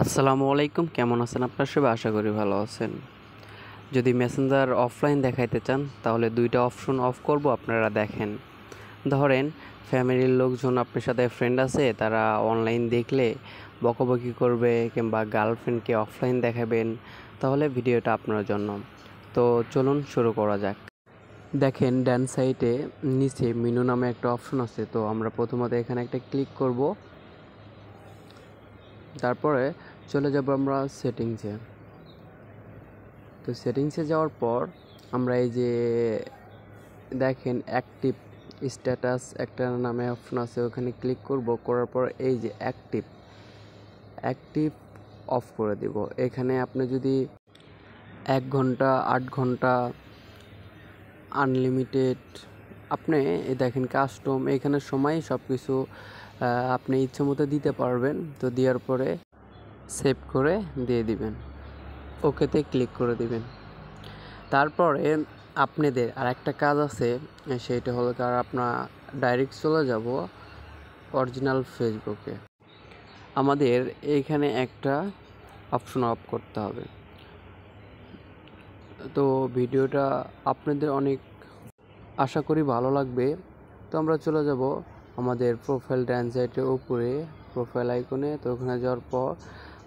আসসালামু আলাইকুম, কেমন আছেন আপনারা সবাই? আশা করি ভালো আছেন। যদি মেসেঞ্জার অফলাইন দেখাইতে চান তাহলে দুইটা অপশন অফ করব, আপনারা দেখেন। ধরেন ফ্যামিলির লোকজন আপনার সাথে ফ্রেন্ড আছে, তারা অনলাইন দেখলে বকাবকি করবে কিংবা গার্লফ্রেন্ডকে অফলাইন দেখাবেন, তাহলে ভিডিওটা আপনার জন্য। তো চলুন শুরু করা যাক। দেখেন ডান সাইডে নিচে মেনু নামে একটা অপশন আছে, তো আমরা প্রথমত এখানে একটা ক্লিক করব। তারপরে চলে যাব আমরা সেটিংসে। তো সেটিংসে যাওয়ার পর আমরা এই যে দেখেন অ্যাক্টিভ স্ট্যাটাস একটা নামে অপশন আছে, ওখানে ক্লিক করব। করার পর এই যে অ্যাক্টিভ অফ করে দেব। এখানে আপনি যদি 1 ঘন্টা, 8 ঘন্টা, আনলিমিটেড, আপনি দেখেন কাস্টম, এখানে সময় সব কিছু আপনি ইচ্ছে মতো দিতে পারবেন। তো দেওয়ার পরে সেভ করে দিয়ে দিবেন, ওকেতে ক্লিক করে দিবেন। তারপরে আপনাদের আর একটা কাজ আছে, সেইটা হলো কার আপনার ডাইরেক্ট চলে যাব অরিজিনাল ফেসবুকে। আমাদের এইখানে একটা অপশন অফ করতে হবে। তো ভিডিওটা আপনাদের অনেক আশা করি ভালো লাগবে। তো আমরা চলে যাব আমাদের প্রোফাইল ডান সাইডের উপরে প্রোফাইল আইকনে। তো ওখানে যাওয়ার পর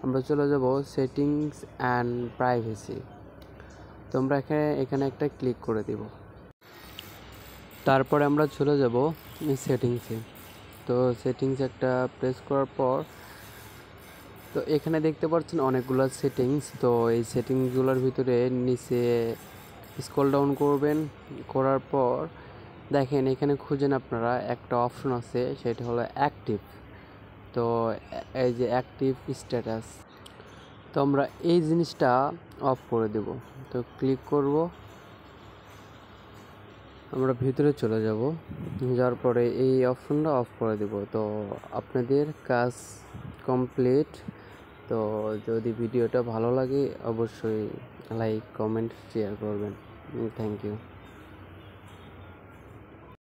আমরা চলে যাব সেটিংস অ্যান্ড প্রাইভেসি। তো আমরা এখানে একটা ক্লিক করে দিব। তারপরে আমরা চলে যাব সেটিংসে। তো সেটিংস একটা প্রেস করার পর তো এখানে দেখতে পাচ্ছেন অনেকগুলো সেটিংস। তো এই সেটিংসগুলোর ভিতরে নিচে স্ক্রল ডাউন করবেন, করার পর দেখেন এখানে খুঁজেন আপনারা একটা অপশন আছে, সেটা হলো অ্যাক্টিভ। তো এই যে অ্যাক্টিভ স্ট্যাটাস, তো আমরা এই জিনিসটা অফ করে দেব। তো ক্লিক করব, আমরা ভিতরে চলে যাব। যাওয়ার পরে এই অপশনটা অফ করে দেব। তো আপনাদের কাজ কমপ্লিট। তো যদি ভিডিওটা ভালো লাগে অবশ্যই লাইক, কমেন্ট, শেয়ার করবেন। Thank you.